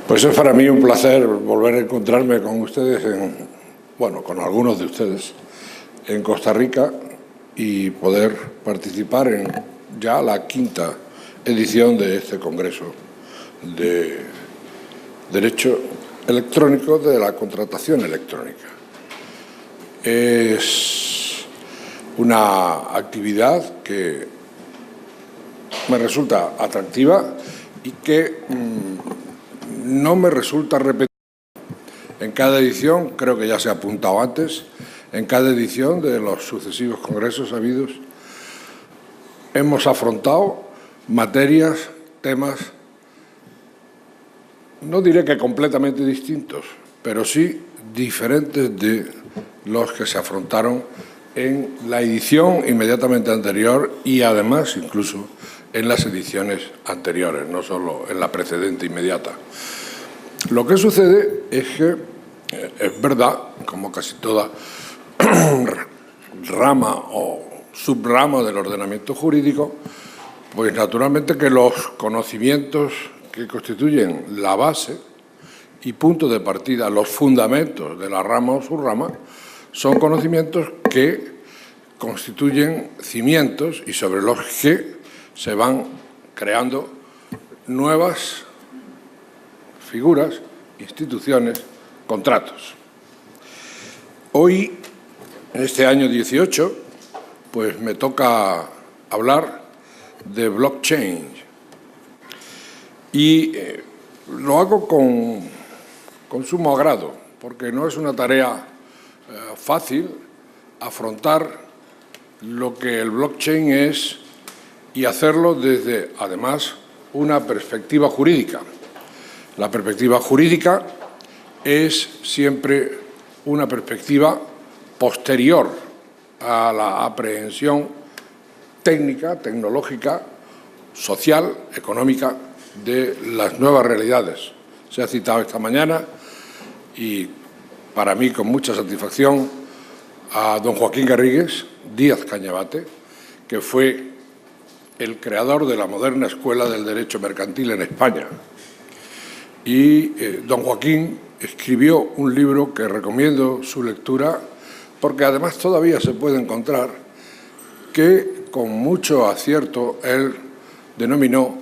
Pues es para mí un placer volver a encontrarme con ustedes, con algunos de ustedes, en Costa Rica y poder participar en ya la quinta edición de este Congreso de Derecho Electrónico de la Contratación Electrónica. Es una actividad que me resulta atractiva y que no me resulta repetitiva. En cada edición, creo que ya se ha apuntado antes, en cada edición de los sucesivos congresos habidos, hemos afrontado materias, temas, no diré que completamente distintos, pero sí diferentes de los que se afrontaron en la edición inmediatamente anterior y además incluso en las ediciones anteriores, no solo en la precedente inmediata. Lo que sucede es que es verdad, como casi toda rama o subrama del ordenamiento jurídico, pues naturalmente que los conocimientos que constituyen la base y punto de partida, los fundamentos de la rama o subrama, son conocimientos que constituyen cimientos y sobre los que se van creando nuevas figuras, instituciones, contratos. Hoy, en este año 18, pues me toca hablar de blockchain y lo hago con sumo agrado, porque no es una tarea fácil afrontar lo que el blockchain es y hacerlo desde, además, una perspectiva jurídica. La perspectiva jurídica es siempre una perspectiva posterior a la aprehensión técnica, tecnológica, social, económica de las nuevas realidades. Se ha citado esta mañana y para mí con mucha satisfacción a don Joaquín Garrigues Díaz Cañabate, que fue el creador de la moderna escuela del derecho mercantil en España. Y don Joaquín escribió un libro que recomiendo su lectura porque además todavía se puede encontrar, que con mucho acierto él denominó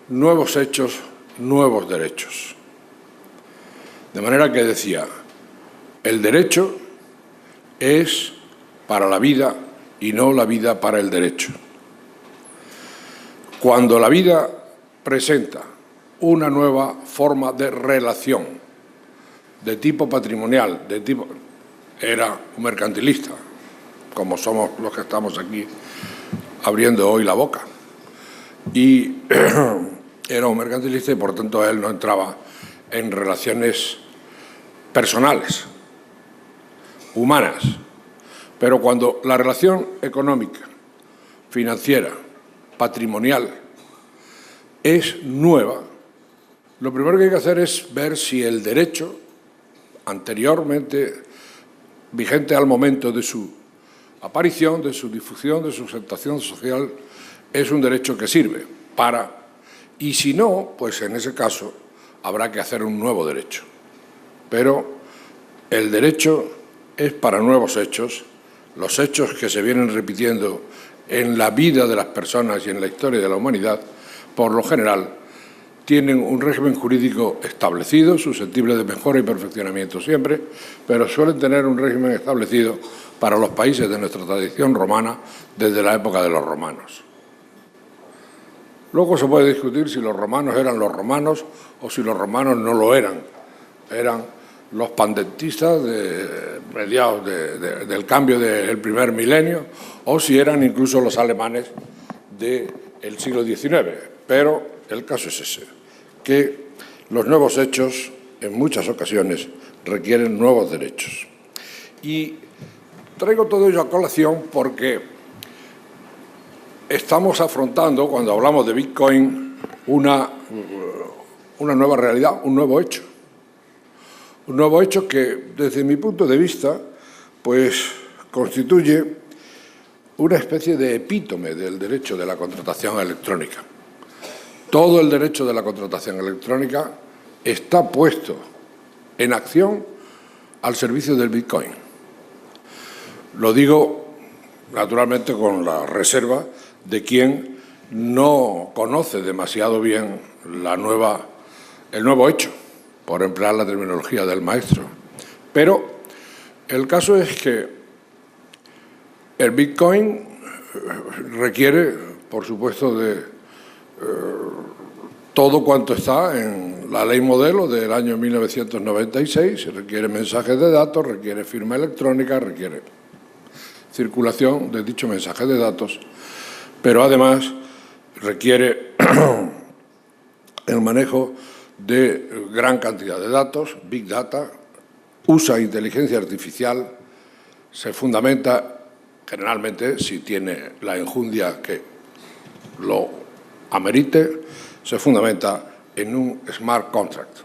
Nuevos hechos, nuevos derechos. De manera que decía, el derecho es para la vida y no la vida para el derecho. Cuando la vida presenta una nueva forma de relación de tipo patrimonial, era un mercantilista, como somos los que estamos aquí abriendo hoy la boca, y era un mercantilista y por tanto él no entraba en relaciones personales, humanas, pero cuando la relación económica, financiera, patrimonial es nueva, lo primero que hay que hacer es ver si el derecho anteriormente vigente al momento de su aparición, de su difusión, de su aceptación social, es un derecho que sirve para, y si no, pues en ese caso habrá que hacer un nuevo derecho. Pero el derecho es para nuevos hechos, los hechos que se vienen repitiendo en la vida de las personas y en la historia de la humanidad, por lo general, tienen un régimen jurídico establecido, susceptible de mejora y perfeccionamiento siempre, pero suelen tener un régimen establecido para los países de nuestra tradición romana desde la época de los romanos. Luego se puede discutir si los romanos eran los romanos o si los romanos no lo eran. Eran los pandentistas de mediados del cambio del primer milenio o si eran incluso los alemanes del siglo XIX. Pero el caso es ese, que los nuevos hechos en muchas ocasiones requieren nuevos derechos. Y traigo todo ello a colación porque estamos afrontando, cuando hablamos de Bitcoin, una nueva realidad, un nuevo hecho. Un nuevo hecho que, desde mi punto de vista, pues constituye una especie de epítome del derecho de la contratación electrónica. Todo el derecho de la contratación electrónica está puesto en acción al servicio del Bitcoin. Lo digo, naturalmente, con la reserva de quien no conoce demasiado bien el nuevo hecho, por emplear la terminología del maestro. Pero el caso es que el Bitcoin requiere, por supuesto, de todo cuanto está en la ley modelo del año 1996, requiere mensajes de datos, requiere firma electrónica, requiere circulación de dicho mensaje de datos, pero además requiere el manejo de gran cantidad de datos, Big Data, usa inteligencia artificial, se fundamenta generalmente, si tiene la enjundia que lo amerite, se fundamenta en un smart contract.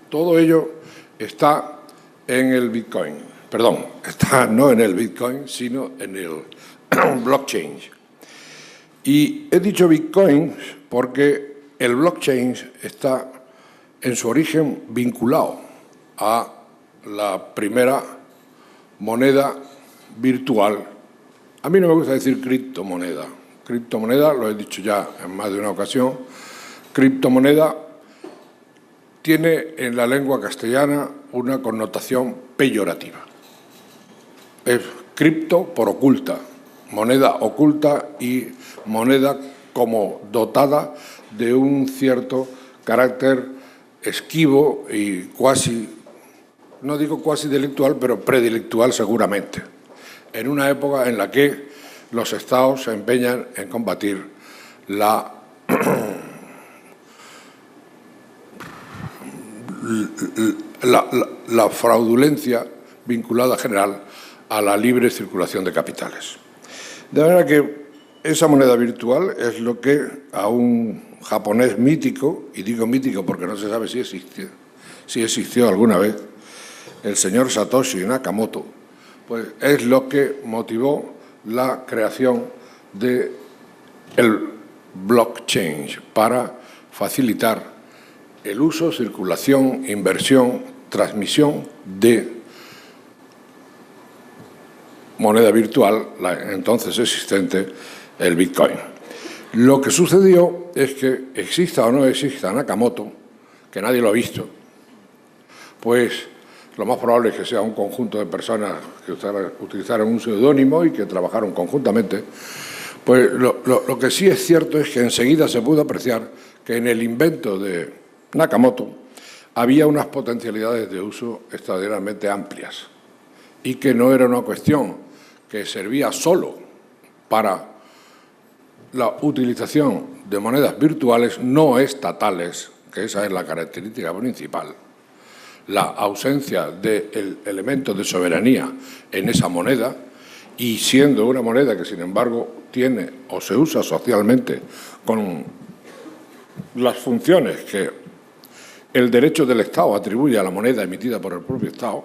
Todo ello está en el Bitcoin. Perdón, está no en el Bitcoin, sino en el blockchain. Y he dicho Bitcoin porque el blockchain está en su origen vinculado a la primera moneda virtual. A mí no me gusta decir criptomoneda. Criptomoneda, lo he dicho ya en más de una ocasión, criptomoneda tiene en la lengua castellana una connotación peyorativa. Es cripto por oculta, moneda oculta y moneda como dotada de un cierto carácter esquivo y cuasi, no digo cuasi delictual, pero predilectual seguramente, en una época en la que los estados se empeñan en combatir la fraudulencia vinculada general a la libre circulación de capitales. De manera que esa moneda virtual es lo que a un japonés mítico, y digo mítico porque no se sabe si existió alguna vez, el señor Satoshi Nakamoto, pues es lo que motivó la creación del blockchain para facilitar el uso, circulación, inversión, transmisión de moneda virtual, la entonces existente, el Bitcoin. Lo que sucedió es que exista o no exista Nakamoto, que nadie lo ha visto, pues lo más probable es que sea un conjunto de personas que utilizaron un seudónimo y que trabajaron conjuntamente, pues lo que sí es cierto es que enseguida se pudo apreciar que en el invento de Nakamoto había unas potencialidades de uso extraordinariamente amplias y que no era una cuestión que servía solo para la utilización de monedas virtuales no estatales, que esa es la característica principal, la ausencia del elemento de soberanía en esa moneda y siendo una moneda que, sin embargo, tiene o se usa socialmente con las funciones que el derecho del Estado atribuye a la moneda emitida por el propio Estado,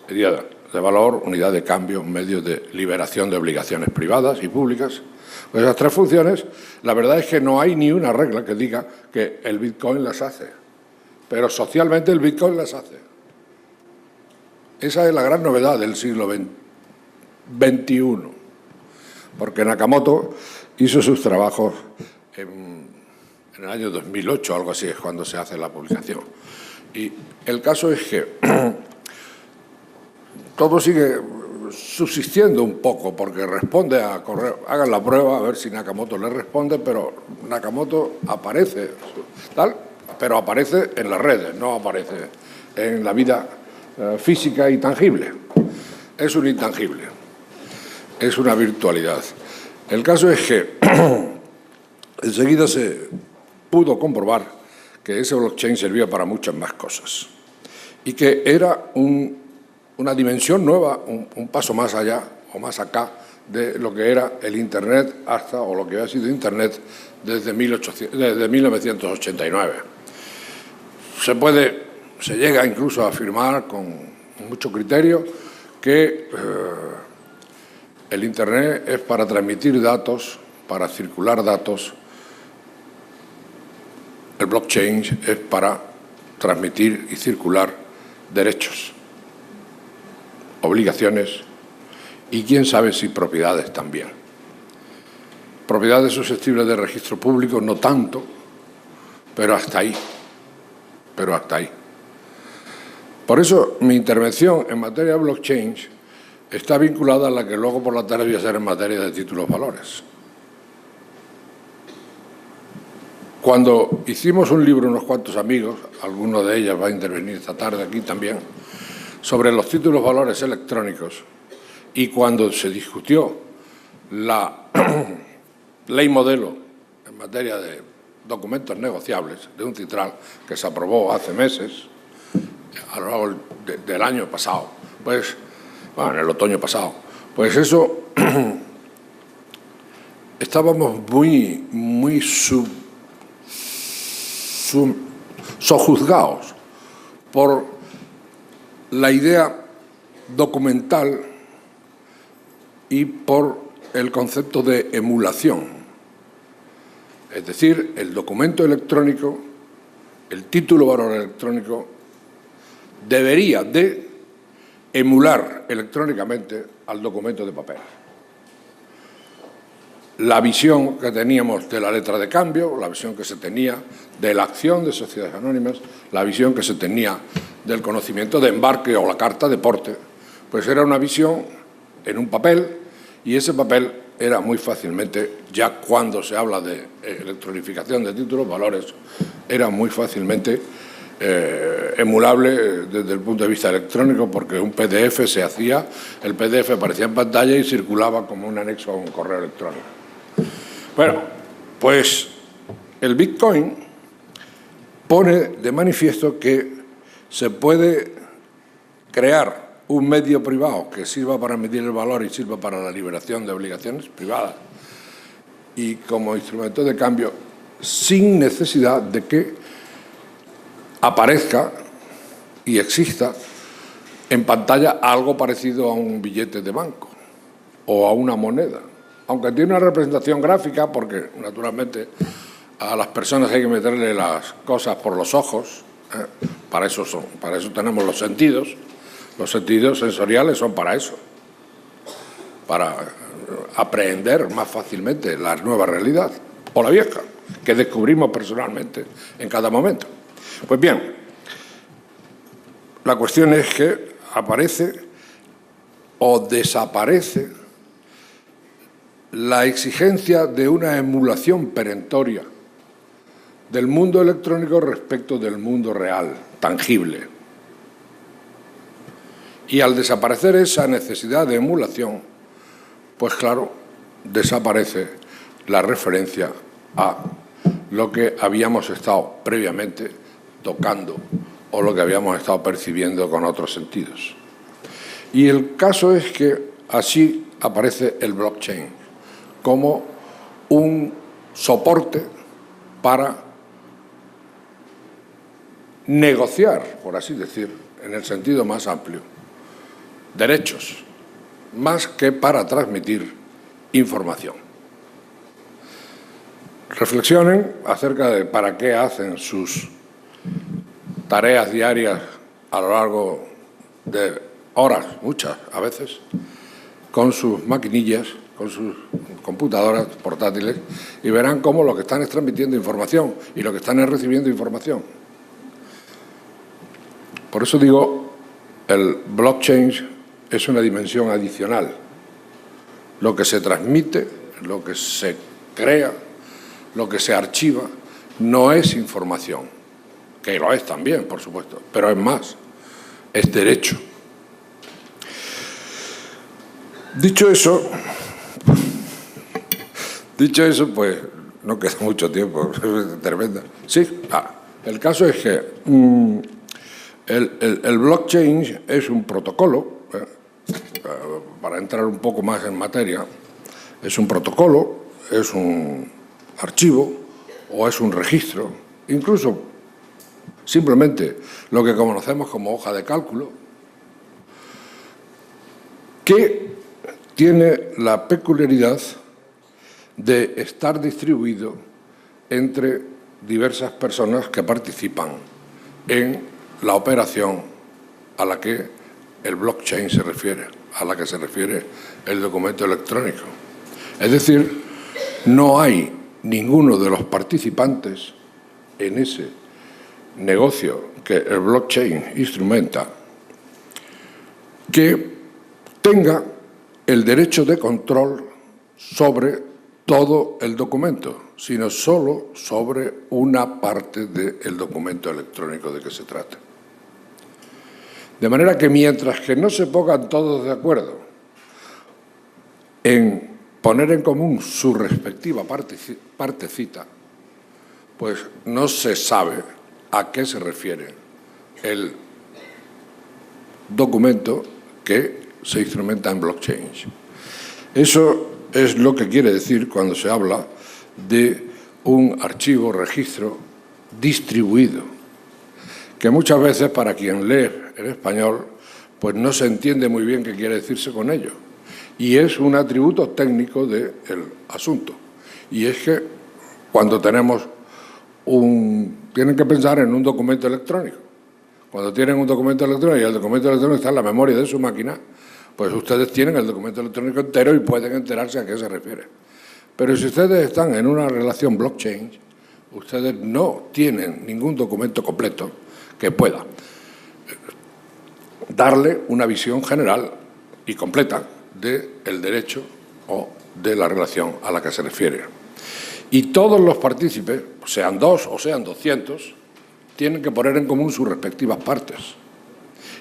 medida de valor, unidad de cambio, medios de liberación de obligaciones privadas y públicas. Pues esas tres funciones, la verdad es que no hay ni una regla que diga que el Bitcoin las hace, pero socialmente el Bitcoin las hace. Esa es la gran novedad del siglo XXI, porque Nakamoto hizo sus trabajos en el año 2008, algo así es cuando se hace la publicación. Y el caso es que todo sigue subsistiendo un poco, porque responde a correo. Hagan la prueba a ver si Nakamoto le responde, pero Nakamoto aparece, tal, pero aparece en las redes, no aparece en la vida física y tangible. Es un intangible, es una virtualidad. El caso es que enseguida se pudo comprobar que ese blockchain servía para muchas más cosas y que era una dimensión nueva, un paso más allá o más acá de lo que era el Internet o lo que ha sido Internet desde 1989. Se llega incluso a afirmar con mucho criterio que el Internet es para transmitir datos, para circular datos. El blockchain es para transmitir y circular derechos, obligaciones y quién sabe si propiedades también. Propiedades susceptibles de registro público no tanto, pero hasta ahí. Por eso mi intervención en materia de blockchain está vinculada a la que luego por la tarde voy a hacer en materia de títulos valores. Cuando hicimos un libro, unos cuantos amigos, alguno de ellos va a intervenir esta tarde aquí también, sobre los títulos valores electrónicos, y cuando se discutió la ley modelo en materia de documentos negociables de un citral que se aprobó hace meses, a lo largo del año pasado, pues, bueno, en el otoño pasado, pues eso, estábamos muy sojuzgados por la idea documental y por el concepto de emulación. Es decir, el documento electrónico, el título valor electrónico, debería de emular electrónicamente al documento de papel. La visión que teníamos de la letra de cambio, la visión que se tenía de la acción de sociedades anónimas, la visión que se tenía del conocimiento de embarque o la carta de porte, pues era una visión en un papel, y ese papel era muy fácilmente, ya cuando se habla de electronificación de títulos, valores, era muy fácilmente emulable desde el punto de vista electrónico, porque un PDF se hacía, el PDF aparecía en pantalla y circulaba como un anexo a un correo electrónico. Bueno, pues el Bitcoin pone de manifiesto que se puede crear un medio privado que sirva para medir el valor y sirva para la liberación de obligaciones privadas y como instrumento de cambio sin necesidad de que aparezca y exista en pantalla algo parecido a un billete de banco o a una moneda, aunque tiene una representación gráfica, porque naturalmente a las personas hay que meterle las cosas por los ojos, para eso tenemos los sentidos sensoriales son para eso, para aprehender más fácilmente la nueva realidad o la vieja, que descubrimos personalmente en cada momento. Pues bien, la cuestión es que aparece o desaparece la exigencia de una emulación perentoria del mundo electrónico respecto del mundo real, tangible. Y al desaparecer esa necesidad de emulación, pues claro, desaparece la referencia a lo que habíamos estado previamente tocando o lo que habíamos estado percibiendo con otros sentidos. Y el caso es que así aparece el blockchain como un soporte para negociar, por así decir, en el sentido más amplio, derechos, más que para transmitir información. Reflexionen acerca de para qué hacen sus tareas diarias a lo largo de horas, muchas a veces, con sus maquinillas, con sus computadoras portátiles, y verán cómo lo que están es transmitiendo información y lo que están es recibiendo información. Por eso digo, el blockchain es una dimensión adicional. Lo que se transmite, lo que se crea, lo que se archiva, no es información, que lo es también, por supuesto, pero es más, es derecho. Dicho eso, pues no queda mucho tiempo, es tremenda. Sí, el caso es que el blockchain es un protocolo, para entrar un poco más en materia, es un protocolo, es un archivo o es un registro, incluso simplemente lo que conocemos como hoja de cálculo, que tiene la peculiaridad de estar distribuido entre diversas personas que participan en la operación a la que el blockchain se refiere, a la que se refiere el documento electrónico. Es decir, no hay ninguno de los participantes en ese negocio que el blockchain instrumenta que tenga el derecho de control sobre todo el documento, sino solo sobre una parte del documento electrónico de que se trata. De manera que mientras que no se pongan todos de acuerdo en poner en común su respectiva partecita, pues no se sabe a qué se refiere el documento que se instrumenta en blockchain. Eso es lo que quiere decir cuando se habla de un archivo, registro distribuido, que muchas veces para quien lee en español pues no se entiende muy bien qué quiere decirse con ello. Y es un atributo técnico del asunto. Y es que cuando tenemos tienen que pensar en un documento electrónico. Cuando tienen un documento electrónico y el documento electrónico está en la memoria de su máquina, pues ustedes tienen el documento electrónico entero y pueden enterarse a qué se refiere. Pero si ustedes están en una relación blockchain, ustedes no tienen ningún documento completo que pueda darle una visión general y completa del derecho o de la relación a la que se refiere. Y todos los partícipes, sean 2 o sean 200, tienen que poner en común sus respectivas partes.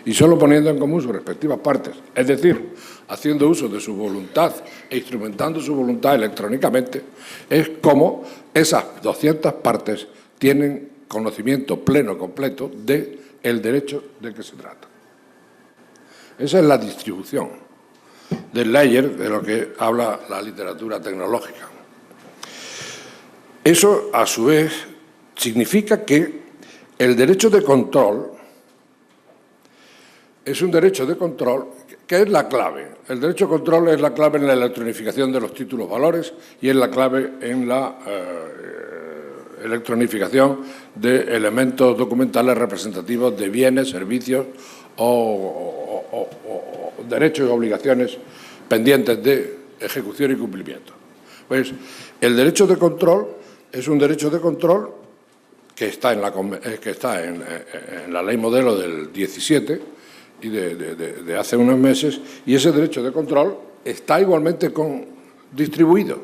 Y solo poniendo en común sus respectivas partes, es decir, haciendo uso de su voluntad e instrumentando su voluntad electrónicamente, es como esas 200 partes tienen conocimiento pleno, completo, del derecho de que se trata. Esa es la distribución del layer de lo que habla la literatura tecnológica. Eso, a su vez, significa que el derecho de control es un derecho de control que es la clave. El derecho de control es la clave en la electronificación de los títulos valores y es la clave en la electronificación de elementos documentales representativos de bienes, servicios o derechos y obligaciones pendientes de ejecución y cumplimiento. Pues el derecho de control es un derecho de control que está en la ley modelo del 17 y de hace unos meses, y ese derecho de control está igualmente distribuido.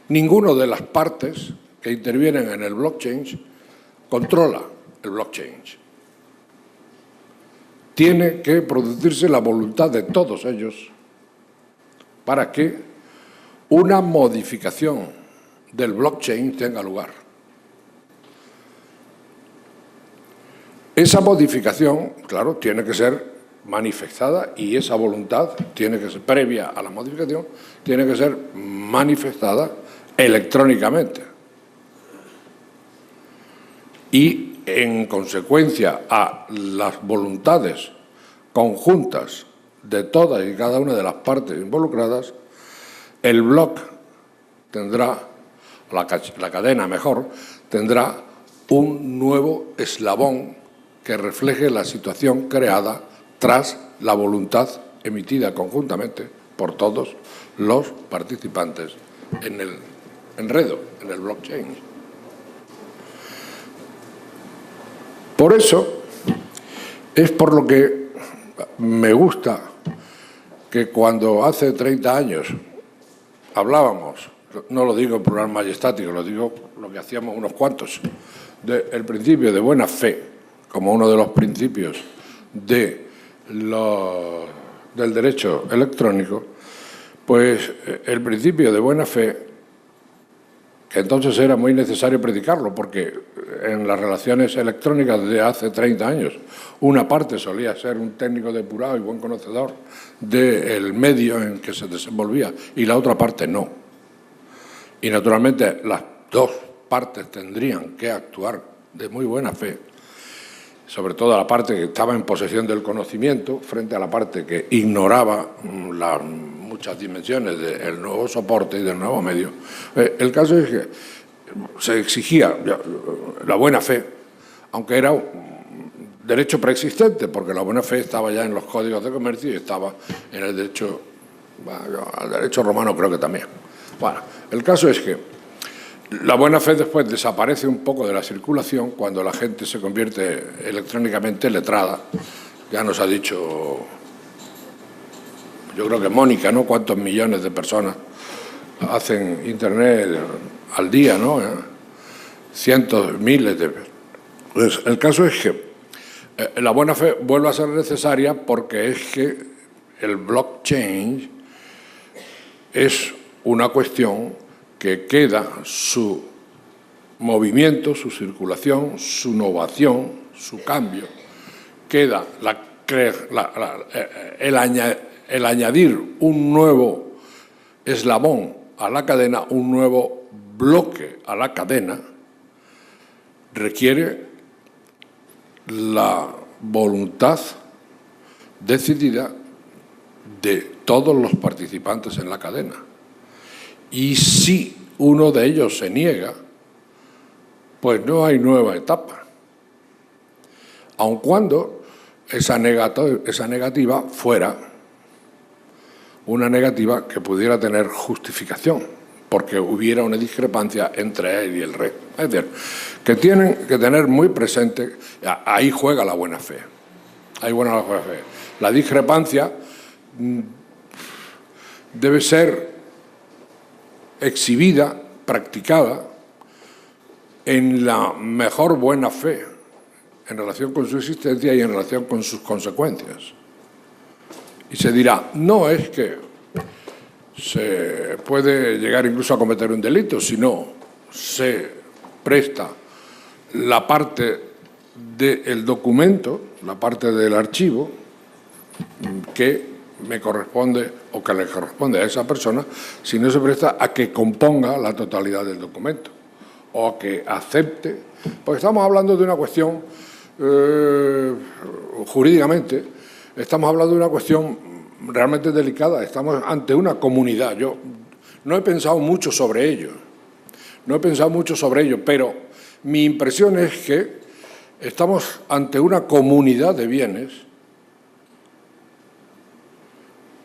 Ninguno de las partes que intervienen en el blockchain controla el blockchain. Tiene que producirse la voluntad de todos ellos para que una modificación del blockchain tenga lugar. Esa modificación, claro, tiene que ser manifestada y esa voluntad tiene que ser previa a la modificación, tiene que ser manifestada electrónicamente. Y, en consecuencia a las voluntades conjuntas de todas y cada una de las partes involucradas, el block tendrá, la cadena mejor, tendrá un nuevo eslabón que refleje la situación creada tras la voluntad emitida conjuntamente por todos los participantes en el enredo, en el blockchain. Por eso es por lo que me gusta que cuando hace 30 años hablábamos, no lo digo en plural majestático, lo digo lo que hacíamos unos cuantos, del principio de buena fe como uno de los principios del derecho electrónico, pues el principio de buena fe, que entonces era muy necesario predicarlo, porque en las relaciones electrónicas de hace 30 años una parte solía ser un técnico depurado y buen conocedor del medio en que se desenvolvía y la otra parte no. Y naturalmente las dos partes tendrían que actuar de muy buena fe, sobre todo la parte que estaba en posesión del conocimiento frente a la parte que ignoraba las muchas dimensiones del nuevo soporte y del nuevo medio. El caso es que se exigía la buena fe, aunque era derecho preexistente, porque la buena fe estaba ya en los códigos de comercio y estaba en el derecho, bueno, al derecho romano creo que también. Bueno, el caso es que la buena fe después desaparece un poco de la circulación cuando la gente se convierte electrónicamente letrada. Ya nos ha dicho, yo creo que Mónica, ¿no?, cuántos millones de personas hacen Internet al día, ¿no? Cientos, miles de... Pues el caso es que la buena fe vuelve a ser necesaria porque es que el blockchain es una cuestión que queda su movimiento, su circulación, su innovación, su cambio, queda el añadir un nuevo eslabón a la cadena, un nuevo bloque a la cadena, requiere la voluntad decidida de todos los participantes en la cadena. Y si uno de ellos se niega, pues no hay nueva etapa. Aun cuando esa negativa fuera una negativa que pudiera tener justificación, porque hubiera una discrepancia entre él y el rey. Es decir, que tienen que tener muy presente, ahí juega la buena fe. Ahí juega la buena fe. La discrepancia debe ser exhibida, practicada, en la mejor buena fe, en relación con su existencia y en relación con sus consecuencias. Y se dirá, no es que se puede llegar incluso a cometer un delito, sino se presta la parte del documento, la parte del archivo, que me corresponde o que le corresponde a esa persona, si no se presta a que componga la totalidad del documento o a que acepte, porque estamos hablando de una cuestión jurídicamente, estamos hablando de una cuestión realmente delicada, estamos ante una comunidad. Yo no he pensado mucho sobre ello, pero mi impresión es que estamos ante una comunidad de bienes,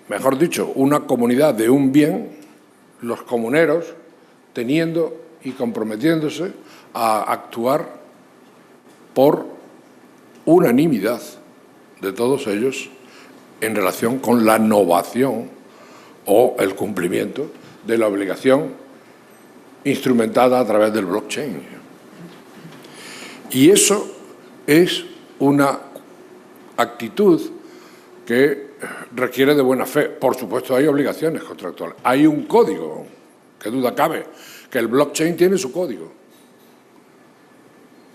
mejor dicho, una comunidad de un bien, los comuneros teniendo y comprometiéndose a actuar por unanimidad de todos ellos en relación con la novación o el cumplimiento de la obligación instrumentada a través del blockchain. Y eso es una actitud que requiere de buena fe. Por supuesto, hay obligaciones contractuales. Hay un código, qué duda cabe, que el blockchain tiene su código.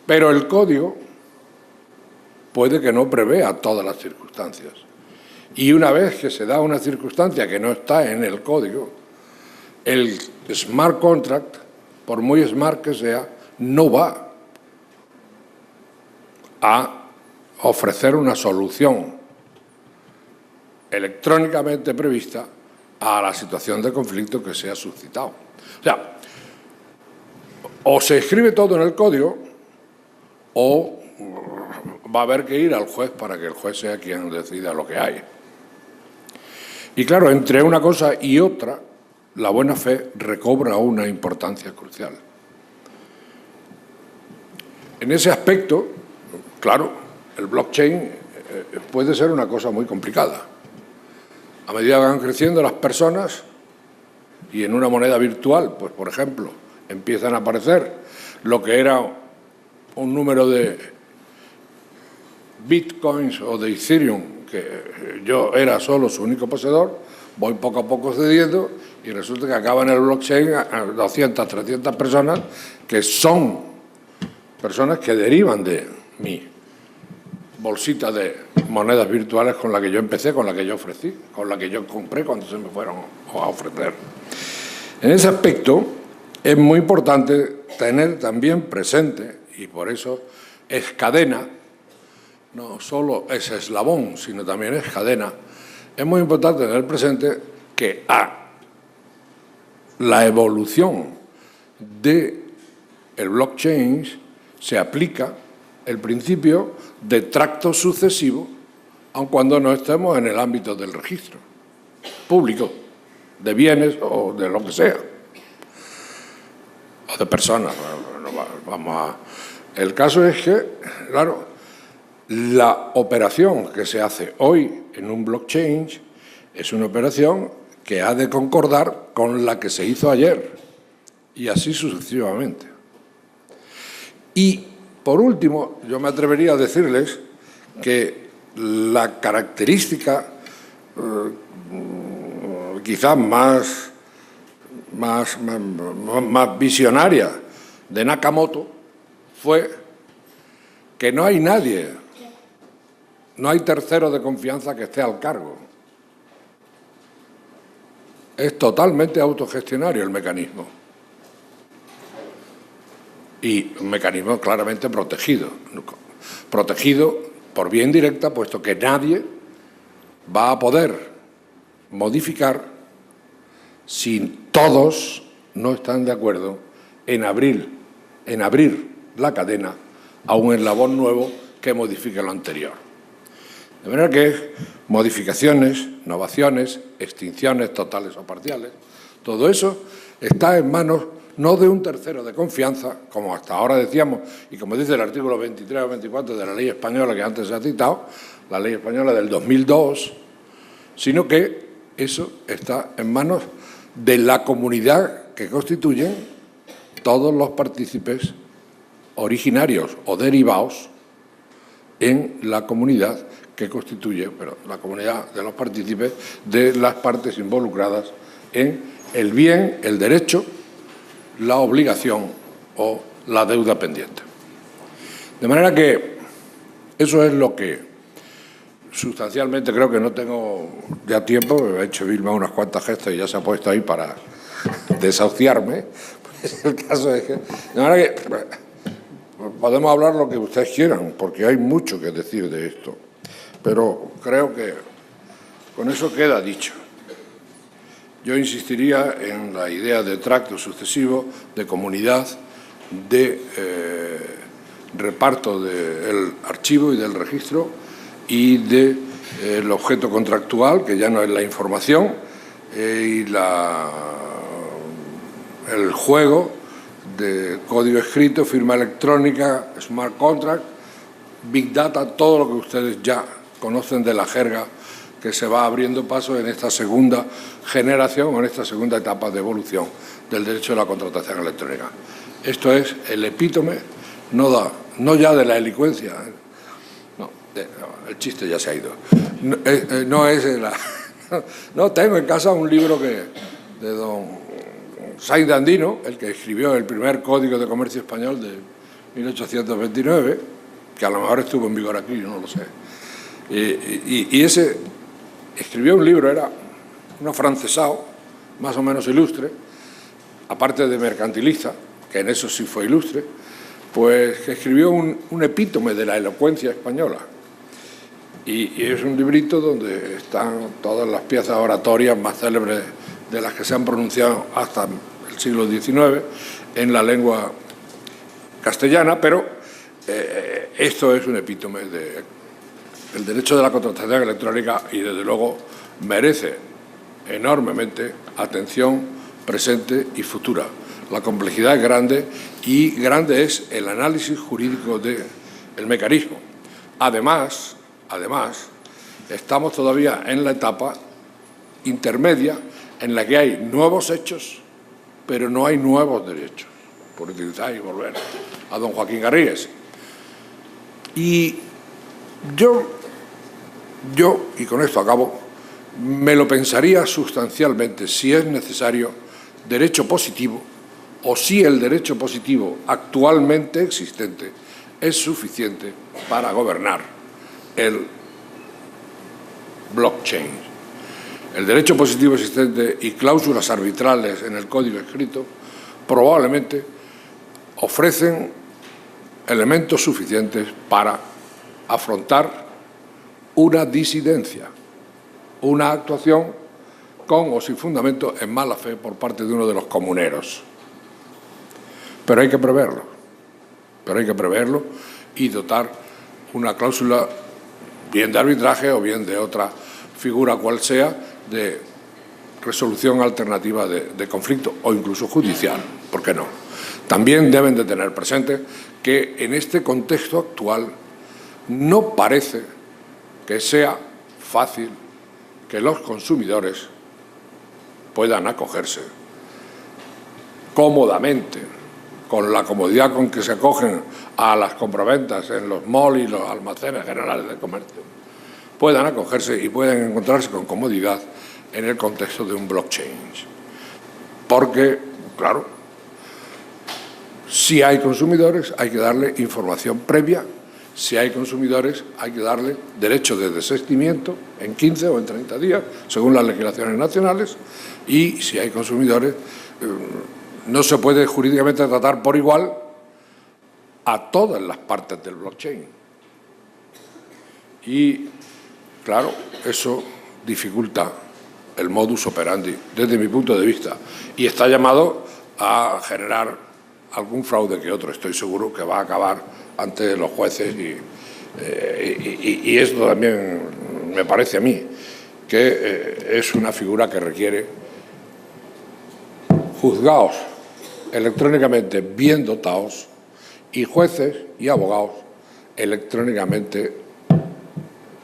Pero el código puede que no prevea todas las circunstancias. Y una vez que se da una circunstancia que no está en el código, el smart contract, por muy smart que sea, no va a ofrecer una solución electrónicamente prevista a la situación de conflicto que se ha suscitado. O sea, o se escribe todo en el código o va a haber que ir al juez para que el juez sea quien decida lo que hay. Y claro, entre una cosa y otra, la buena fe recobra una importancia crucial. En ese aspecto, claro, el blockchain puede ser una cosa muy complicada. A medida que van creciendo las personas y en una moneda virtual, pues por ejemplo, empiezan a aparecer lo que era un número de bitcoins o de Ethereum, que yo era solo su único poseedor, voy poco a poco cediendo y resulta que acaba en el blockchain a 200, 300 personas que son personas que derivan de mi bolsita de monedas virtuales con la que yo empecé, con la que yo ofrecí, con la que yo compré cuando se me fueron a ofrecer. En ese aspecto es muy importante tener también presente, y por eso es cadena, no solo es eslabón, sino también es cadena, es muy importante tener presente que a la evolución del blockchain se aplica el principio de tracto sucesivo, aun cuando no estemos en el ámbito del registro público de bienes o de lo que sea, o de personas. El caso es que, claro, la operación que se hace hoy en un blockchain es una operación que ha de concordar con la que se hizo ayer, y así sucesivamente. Y, por último, yo me atrevería a decirles que la característica quizás más visionaria de Nakamoto fue que no hay nadie, no hay tercero de confianza que esté al cargo. Es totalmente autogestionario el mecanismo. Y un mecanismo claramente protegido. Protegido por vía indirecta, puesto que nadie va a poder modificar si todos no están de acuerdo en abrir la cadena a un eslabón nuevo que modifique lo anterior. De manera que modificaciones, innovaciones, extinciones totales o parciales, todo eso está en manos no de un tercero de confianza, como hasta ahora decíamos, y como dice el artículo 23 o 24 de la ley española que antes se ha citado, la ley española del 2002, sino que eso está en manos de la comunidad que constituyen todos los partícipes originarios o derivados en la comunidad que constituye, pero la comunidad de los partícipes de las partes involucradas en el bien, el derecho, la obligación o la deuda pendiente. De manera que eso es lo que sustancialmente creo que no tengo ya tiempo. He hecho Vilma unas cuantas gestos y ya se ha puesto ahí para desahuciarme. Pues el caso es que, de manera que podemos hablar lo que ustedes quieran, porque hay mucho que decir de esto, pero creo que con eso queda dicho. Yo insistiría en la idea de tracto sucesivo, de comunidad, de reparto del archivo y del registro y del objeto contractual, que ya no es la información, y el juego de código escrito, firma electrónica, smart contract, big data, todo lo que ustedes ya conocen de la jerga que se va abriendo paso en esta segunda generación o en esta segunda etapa de evolución del derecho a la contratación electrónica. Esto es el epítome, no ya de la elocuencia, el chiste ya se ha ido, no tengo en casa un libro de don Sainz de Andino, el que escribió el primer Código de Comercio Español de 1829, que a lo mejor estuvo en vigor aquí, yo no lo sé, y ese escribió un libro, era un afrancesado, más o menos ilustre, aparte de mercantilista, que en eso sí fue ilustre, pues que escribió un epítome de la elocuencia española. Y es un librito donde están todas las piezas oratorias más célebres de las que se han pronunciado hasta el siglo XIX en la lengua castellana, pero esto es un epítome del derecho de la contratación electrónica y, desde luego, merece enormemente atención presente y futura. La complejidad es grande y grande es el análisis jurídico del mecanismo. Además, estamos todavía en la etapa intermedia en la que hay nuevos hechos, pero no hay nuevos derechos, por utilizar y volver a don Joaquín Garrigues. Y yo, y con esto acabo, me lo pensaría sustancialmente si es necesario derecho positivo o si el derecho positivo actualmente existente es suficiente para gobernar el blockchain. El derecho positivo existente y cláusulas arbitrales en el código escrito probablemente ofrecen elementos suficientes para afrontar una disidencia, una actuación con o sin fundamento en mala fe por parte de uno de los comuneros. Pero hay que preverlo y dotar una cláusula bien de arbitraje o bien de otra figura cual sea de resolución alternativa de conflicto o incluso judicial, ¿por qué no? También deben de tener presente que en este contexto actual no parece que sea fácil que los consumidores puedan acogerse cómodamente, con la comodidad con que se acogen a las compraventas en los malls y los almacenes generales de comercio, puedan acogerse y puedan encontrarse con comodidad en el contexto de un blockchain. Porque, claro, si hay consumidores hay que darle información previa, si hay consumidores hay que darle derecho de desistimiento en 15 o en 30 días, según las legislaciones nacionales, y si hay consumidores no se puede jurídicamente tratar por igual a todas las partes del blockchain. Y, claro, eso dificulta el modus operandi desde mi punto de vista y está llamado a generar algún fraude que otro. Estoy seguro que va a acabar ante los jueces y esto también me parece a mí que es una figura que requiere juzgados electrónicamente bien dotados y jueces y abogados electrónicamente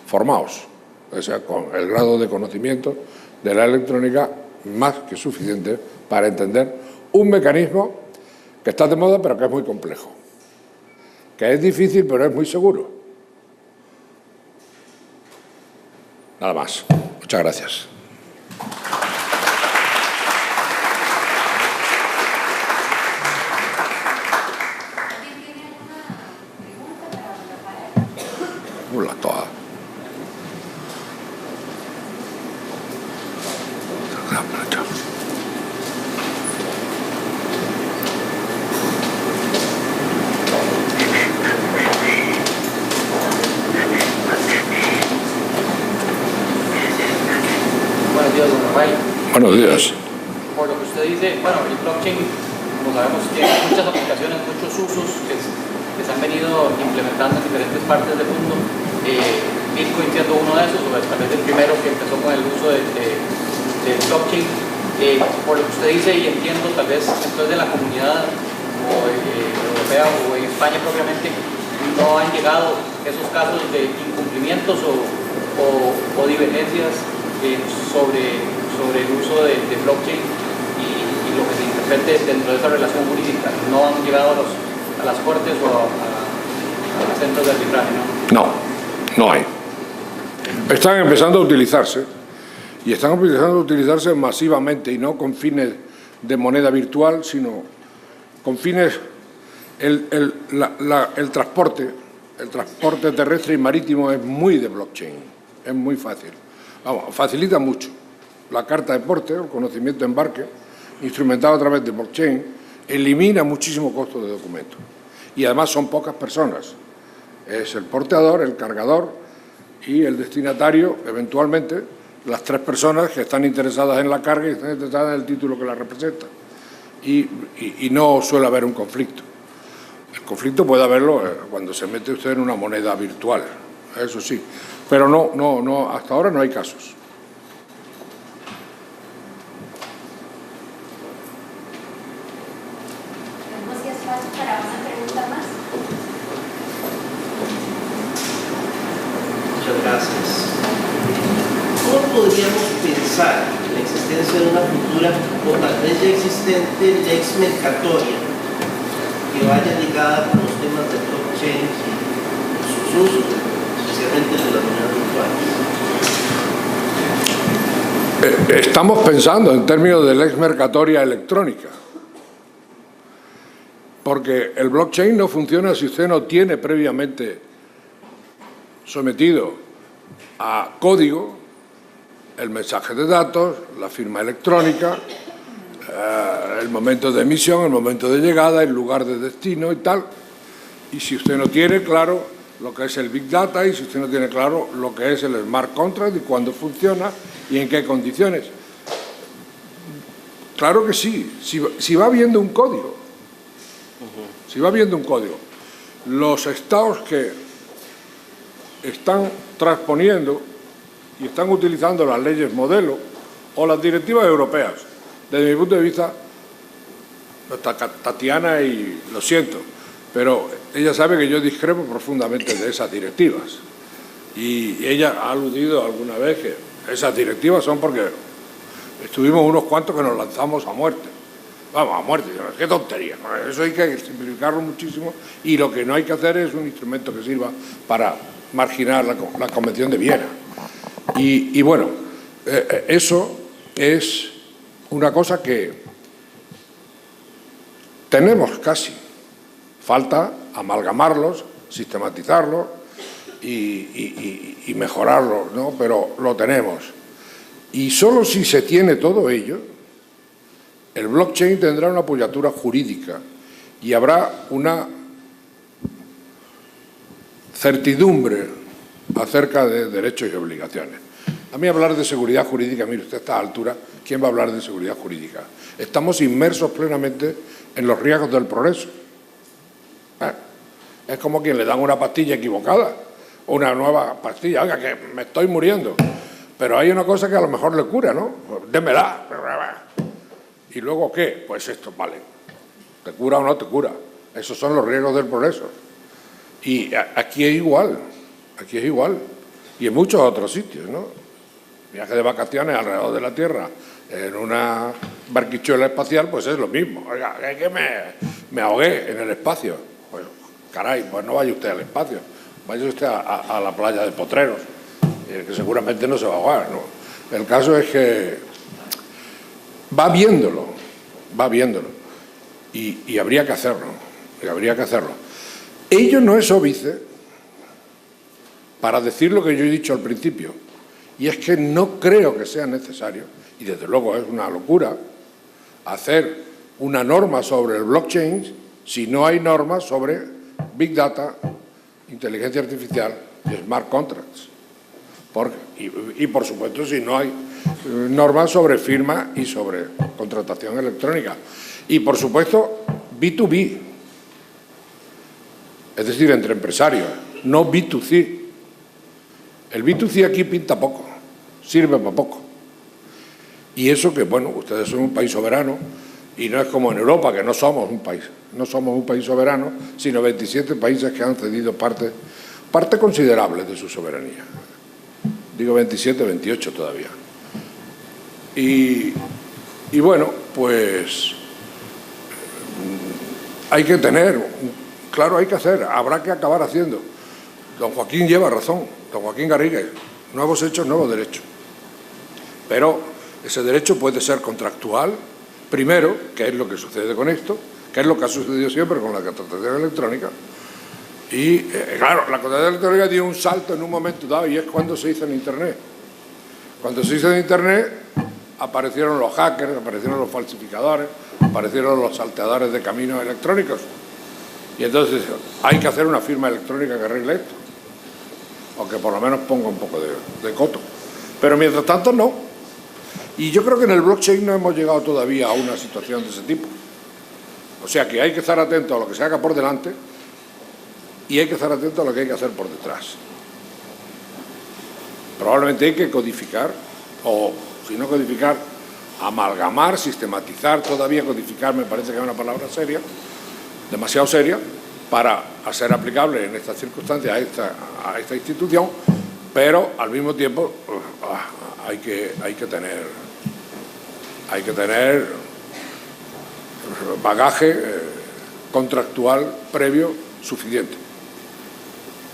formados, o sea, con el grado de conocimiento de la electrónica más que suficiente para entender un mecanismo que está de moda pero que es muy complejo, que es difícil pero es muy seguro. Nada más. Muchas gracias. Hola, todas. Buenos días, don Rafael. Buenos días. Por lo que usted dice, bueno, el blockchain, como sabemos, tiene muchas aplicaciones, muchos usos que se han venido implementando en diferentes partes del mundo. Bitcoin siendo uno de esos, o tal vez el primero que empezó con el uso del blockchain. Por lo que usted dice, y entiendo, tal vez entonces de la comunidad europea o en España propiamente, no han llegado esos casos de incumplimientos o divergencias sobre el uso de blockchain y lo que se interprete dentro de esa relación jurídica. No han llegado a las cortes o a los centros de arbitraje, ¿no? No hay. Están empezando a utilizarse y están empezando a utilizarse masivamente y no con fines de moneda virtual, sino con fines el transporte terrestre y marítimo es muy de blockchain, es muy fácil. Vamos, facilita mucho. La carta de porte, el conocimiento de embarque, instrumentado a través de blockchain, elimina muchísimo costo de documento. Y además son pocas personas. Es el porteador, el cargador y el destinatario, eventualmente, las tres personas que están interesadas en la carga y están interesadas en el título que la representa. Y no suele haber un conflicto. El conflicto puede haberlo cuando se mete usted en una moneda virtual, eso sí. Pero no, hasta ahora no hay casos. Tenemos 10 pasos para una pregunta más. Muchas gracias. ¿Cómo podríamos pensar en la existencia de una futura o tal vez ya existente lex mercatoria que vaya ligada con los temas de blockchain y sus usos, especialmente de las monedas virtuales? Estamos pensando en términos de lex mercatoria electrónica, porque el blockchain no funciona si usted no tiene previamente sometido a código el mensaje de datos, la firma electrónica, el momento de emisión, el momento de llegada, el lugar de destino y tal. Y si usted no tiene claro lo que es el Big Data y si usted no tiene claro lo que es el Smart Contract y cuándo funciona y en qué condiciones. Claro que sí, si va habiendo un código. Si va habiendo un código. Los estados que están transponiendo y están utilizando las leyes modelo o las directivas europeas. Desde mi punto de vista, Tatiana, y lo siento, pero ella sabe que yo discrepo profundamente de esas directivas. Y ella ha aludido alguna vez que esas directivas son porque estuvimos unos cuantos que nos lanzamos a muerte. Vamos, a muerte, qué tontería. Eso hay que simplificarlo muchísimo y lo que no hay que hacer es un instrumento que sirva para marginar la Convención de Viena. Y bueno, eso es una cosa que tenemos casi. Falta amalgamarlos, sistematizarlos y mejorarlos, ¿no? Pero lo tenemos. Y solo si se tiene todo ello, el blockchain tendrá una apoyatura jurídica y habrá una certidumbre acerca de derechos y obligaciones. A mí hablar de seguridad jurídica, mire usted, a esta altura, ¿quién va a hablar de seguridad jurídica? Estamos inmersos plenamente en los riesgos del progreso. Es como quien le dan una pastilla equivocada, una nueva pastilla, oiga, que me estoy muriendo, pero hay una cosa que a lo mejor le cura, ¿no? Pues démela. ¿Y luego qué? Pues esto, vale. ¿Te cura o no te cura? Esos son los riesgos del progreso. Y aquí es igual, y en muchos otros sitios, ¿no? Viaje de vacaciones alrededor de la Tierra en una barquichuela espacial, pues es lo mismo. Oiga, es que me ahogué en el espacio. Pues, caray, pues no vaya usted al espacio, vaya usted a la playa de Potreros, que seguramente no se va a ahogar, ¿no? El caso es que va viéndolo, y habría que hacerlo, Ello no es óbice para decir lo que yo he dicho al principio, y es que no creo que sea necesario, y desde luego es una locura, hacer una norma sobre el blockchain si no hay normas sobre Big Data, inteligencia artificial y smart contracts. Y por supuesto, si no hay normas sobre firma y sobre contratación electrónica. Y por supuesto, B2B, es decir, entre empresarios, no B2C. El B2C aquí pinta poco, sirve para poco. Y eso que, bueno, ustedes son un país soberano y no es como en Europa, que no somos un país soberano, sino 27 países que han cedido parte considerable de su soberanía. Digo 27, 28 todavía. Y bueno, pues hay que tener, claro, hay que hacer, habrá que acabar haciendo. Don Joaquín lleva razón, don Joaquín Garriga, nuevos hechos, nuevos derechos. Pero ese derecho puede ser contractual, primero, que es lo que sucede con esto, que es lo que ha sucedido siempre con la contratación electrónica. Y, claro, la contratación electrónica dio un salto en un momento dado y es cuando se hizo en Internet. Cuando se hizo en Internet aparecieron los hackers, aparecieron los falsificadores, aparecieron los salteadores de caminos electrónicos. Y entonces hay que hacer una firma electrónica que arregle esto, o que por lo menos ponga un poco de coto. Pero mientras tanto no. Y yo creo que en el blockchain no hemos llegado todavía a una situación de ese tipo. O sea que hay que estar atento a lo que se haga por delante y hay que estar atento a lo que hay que hacer por detrás. Probablemente hay que codificar, o si no codificar, amalgamar, sistematizar. Todavía codificar me parece que es una palabra seria, demasiado seria, para hacer aplicable en estas circunstancias a esta institución, pero al mismo tiempo hay que tener bagaje contractual previo suficiente.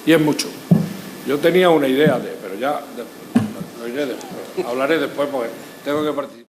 Y es mucho. Yo tenía una idea pero ya hablaré después porque tengo que participar.